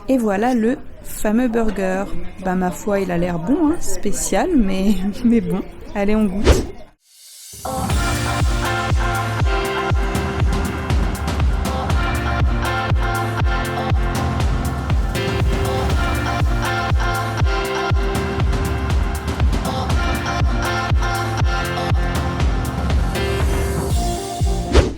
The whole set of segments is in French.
Et voilà le fameux burger. Bah ma foi, il a l'air bon, hein, spécial, mais bon. Allez, on goûte.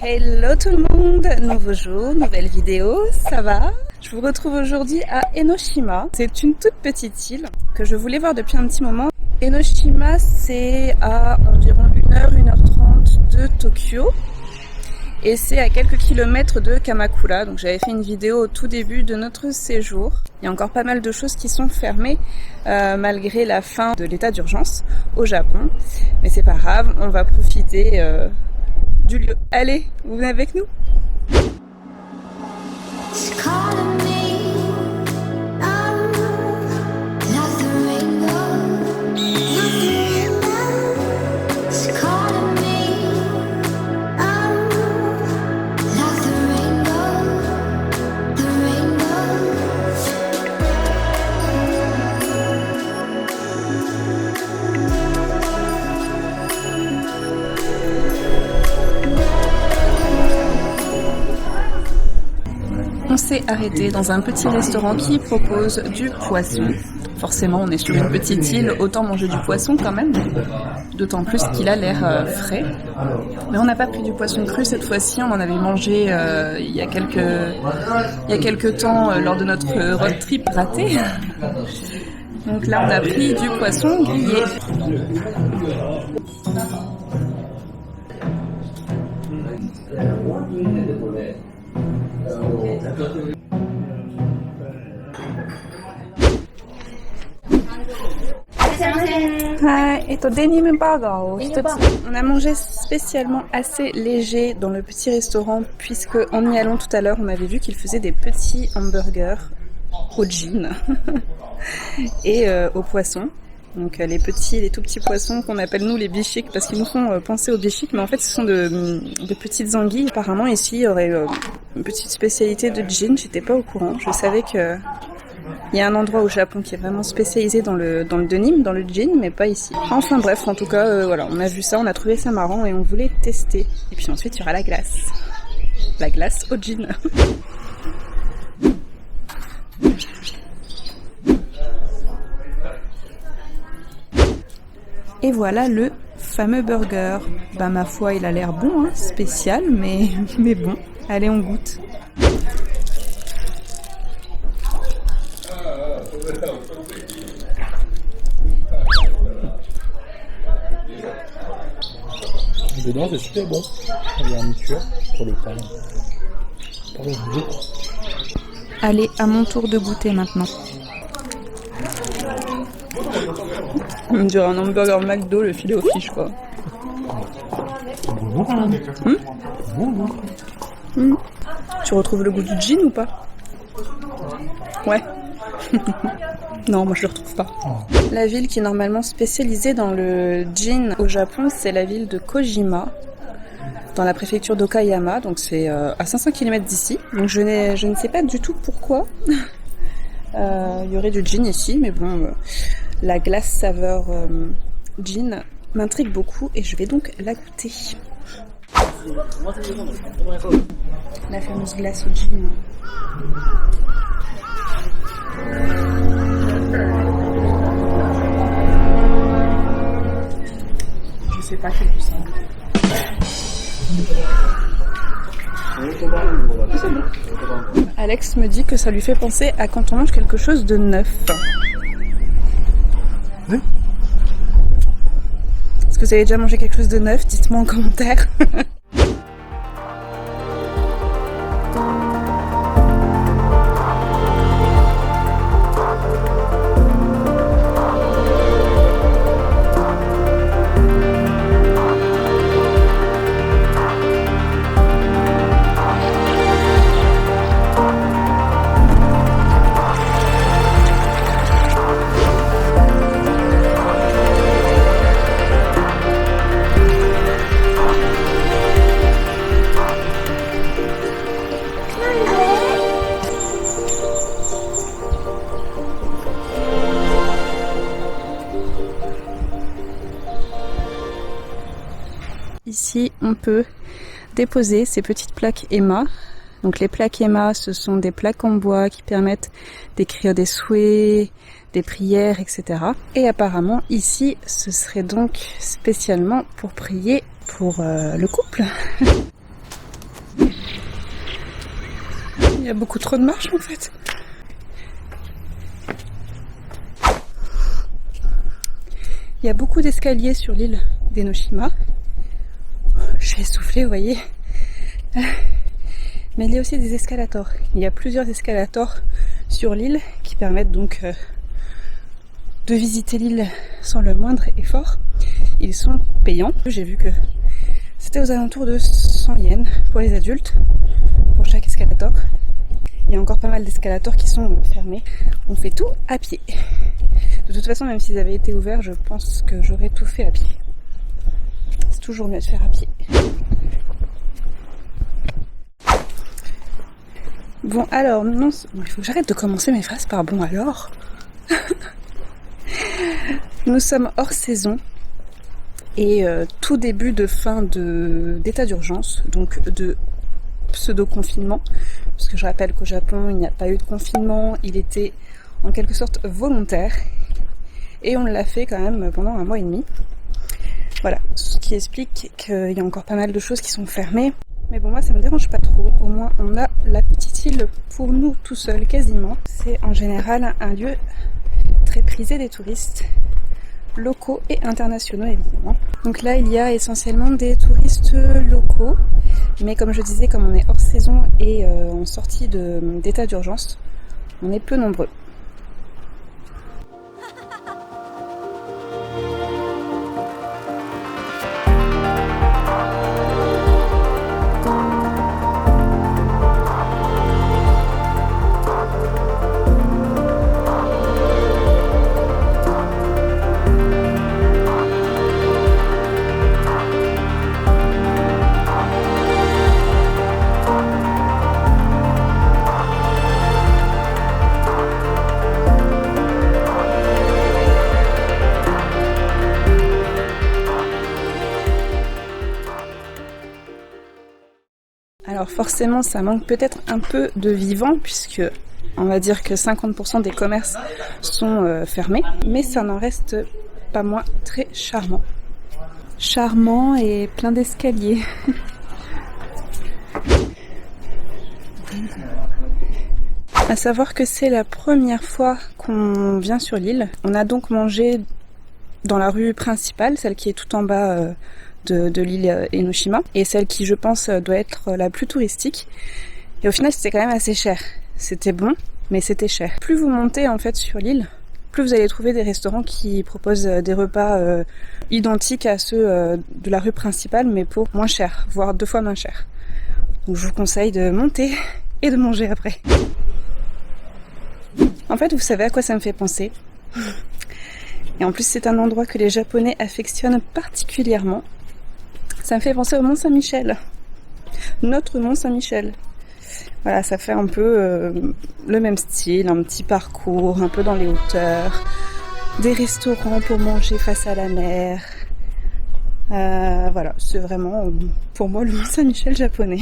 Hello tout le monde, nouveau jour, nouvelle vidéo, ça va? Je vous retrouve aujourd'hui à Enoshima. C'est une toute petite île que je voulais voir depuis un petit moment. Enoshima, c'est à environ 1h30 de Tokyo et c'est à quelques kilomètres de Kamakura. Donc j'avais fait une vidéo au tout début de notre séjour. Il y a encore pas mal de choses qui sont fermées malgré la fin de l'état d'urgence au Japon. Mais c'est pas grave, on va profiter du lieu. Allez, vous venez avec nous? On s'est arrêté dans un petit restaurant qui propose du poisson. Forcément, on est sur une petite île, autant manger du poisson quand même. D'autant plus qu'il a l'air frais. Mais on n'a pas pris du poisson cru cette fois-ci, on en avait mangé il y a quelques temps lors de notre road trip raté. Donc là, on a pris du poisson grillé. Denim burger. On a mangé spécialement assez léger dans le petit restaurant puisque en y allant tout à l'heure, on avait vu qu'ils faisaient des petits hamburgers au gin et au poisson. Donc les tout petits poissons qu'on appelle nous les bichiks parce qu'ils nous font penser aux bichiks, mais en fait ce sont de petites anguilles. Apparemment ici il y aurait une petite spécialité de gin, j'étais pas au courant. Je savais que il y a un endroit au Japon qui est vraiment spécialisé dans le denim, dans le gin, mais pas ici. Enfin bref, en tout cas voilà, on a vu ça, on a trouvé ça marrant et on voulait tester. Et puis ensuite il y aura la glace au gin. Et voilà le fameux burger. Bah ma foi, il a l'air bon, hein, spécial, mais bon. Allez, on goûte. Dedans, c'est super bon. Il y a un mutuel pour le pain. Allez, à mon tour de goûter maintenant. On dirait un hamburger McDo, le filet aux fiches, quoi. Tu retrouves le goût du gin ou pas? Ouais. Non, moi je le retrouve pas. La ville qui est normalement spécialisée dans le gin au Japon, c'est la ville de Kojima, dans la préfecture d'Okayama, donc c'est à 500 km d'ici. Donc je ne sais pas du tout pourquoi il y aurait du gin ici, mais bon, la glace saveur gin m'intrigue beaucoup et je vais donc la goûter. La fameuse glace au gin. Je sais pas quel goût ça a. Alex me dit que ça lui fait penser à quand on mange quelque chose de neuf. Oui. Est-ce que vous avez déjà mangé quelque chose de neuf? Dites-moi en commentaire. ici on peut déposer ces petites plaques EMA. Donc les plaques EMA, ce sont des plaques en bois qui permettent d'écrire des souhaits, des prières, etc. Et apparemment ici ce serait donc spécialement pour prier pour le couple. Il y a beaucoup trop de marches en fait. Il y a beaucoup d'escaliers sur l'île d'Enoshima. Je suis essoufflée, vous voyez. Mais il y a aussi des escalators. Il y a plusieurs escalators sur l'île qui permettent donc de visiter l'île sans le moindre effort. Ils sont payants. J'ai vu que c'était aux alentours de 100 yens pour les adultes, pour chaque escalator. Il y a encore pas mal d'escalators qui sont fermés. On fait tout à pied. De toute façon, même s'ils avaient été ouverts, je pense que j'aurais tout fait à pied. C'est toujours mieux de faire à pied. Bon alors, non, il faut que j'arrête de commencer mes phrases par bon alors. Nous sommes hors saison et tout début de fin d'état d'urgence, donc de pseudo-confinement, parce que je rappelle qu'au Japon, il n'y a pas eu de confinement, il était en quelque sorte volontaire. Et on l'a fait quand même pendant 1 mois et demi. Voilà, ce qui explique qu'il y a encore pas mal de choses qui sont fermées. Mais bon, moi ça me dérange pas trop. Au moins on a la petite île pour nous tout seuls quasiment. C'est en général un lieu très prisé des touristes, locaux et internationaux évidemment. Donc là il y a essentiellement des touristes locaux. Mais comme je disais, comme on est hors saison et en sortie d'état d'urgence, on est peu nombreux. Alors forcément ça manque peut-être un peu de vivant puisque on va dire que 50% des commerces sont fermés, mais ça n'en reste pas moins très charmant. Charmant et plein d'escaliers. À savoir que c'est la première fois qu'on vient sur l'île. On a donc mangé dans la rue principale, celle qui est tout en bas de l'île Enoshima, et celle qui je pense doit être la plus touristique. Et au final c'était quand même assez cher. C'était bon, mais c'était cher. Plus vous montez en fait sur l'île, plus vous allez trouver des restaurants qui proposent des repas identiques à ceux de la rue principale, mais pour moins cher, voire 2 fois moins cher. Donc je vous conseille de monter et de manger après. En fait, vous savez à quoi ça me fait penser? Et en plus, c'est un endroit que les Japonais affectionnent particulièrement. Ça me fait penser au Mont Saint-Michel. Notre Mont Saint-Michel. Voilà, ça fait un peu le même style, un petit parcours, un peu dans les hauteurs, des restaurants pour manger face à la mer. Voilà, c'est vraiment pour moi le Mont Saint-Michel japonais.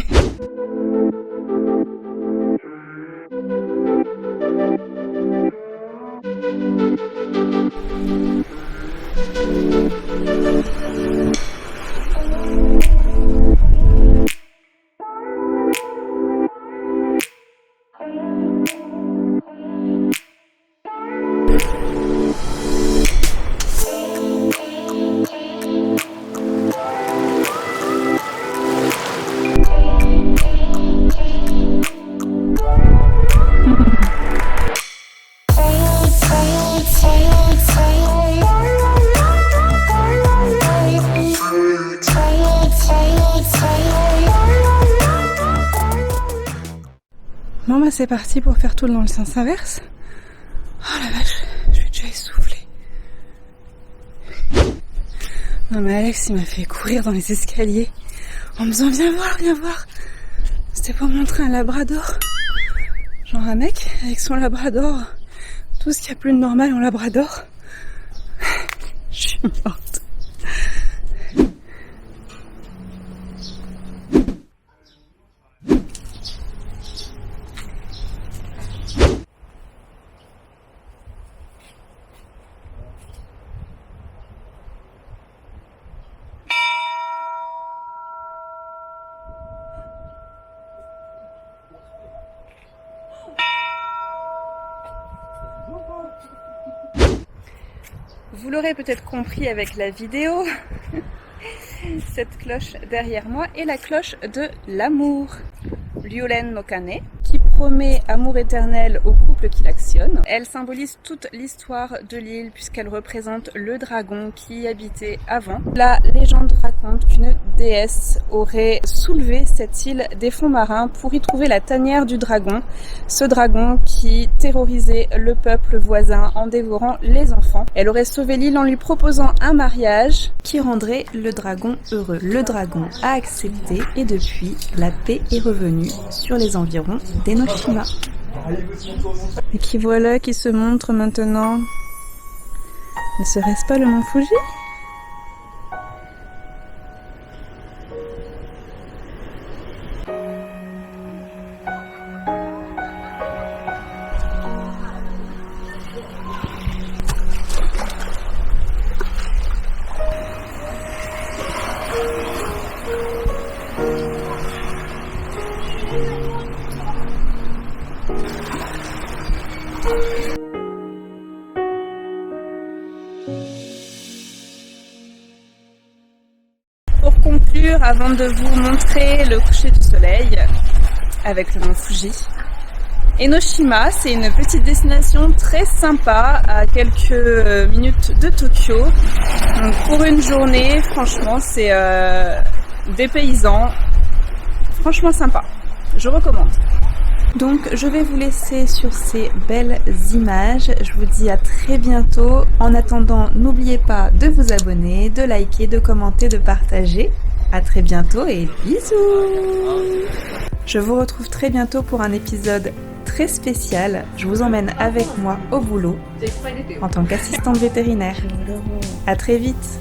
Bon bah c'est parti pour faire tout le dans le sens inverse. Oh la vache, je suis déjà essoufflée. Non mais Alex il m'a fait courir dans les escaliers en me disant viens voir. C'était pour montrer un labrador. Genre un mec avec son labrador. Tout ce qu'il y a plus de normal en labrador. Je suis morte. Vous l'aurez peut-être compris avec la vidéo, cette cloche derrière moi est la cloche de l'amour, Ryuren no Kane, qui promet amour éternel au couple qui l'actionne. Elle symbolise toute l'histoire de l'île puisqu'elle représente le dragon qui y habitait avant. La légende raconte qu'une déesse aurait soulevé cette île des fonds marins pour y trouver la tanière du dragon, ce dragon qui terrorisait le peuple voisin en dévorant les enfants. Elle aurait sauvé l'île en lui proposant un mariage qui rendrait le dragon heureux. Le dragon a accepté et depuis, la paix est revenue sur les environs d'Enoshima. Et qui voilà qui se montre maintenant. Ne serait-ce pas le mont Fuji ? Pour conclure, avant de vous montrer le coucher du soleil avec le mont Fuji, Enoshima, c'est une petite destination très sympa à quelques minutes de Tokyo. Donc pour une journée, franchement, c'est dépaysant, franchement sympa. Je recommande. Donc je vais vous laisser sur ces belles images. Je vous dis à très bientôt. En attendant, n'oubliez pas de vous abonner, de liker, de commenter, de partager. À très bientôt et bisous. Je vous retrouve très bientôt pour un épisode très spécial. Je vous emmène avec moi au boulot en tant qu'assistante vétérinaire. À très vite.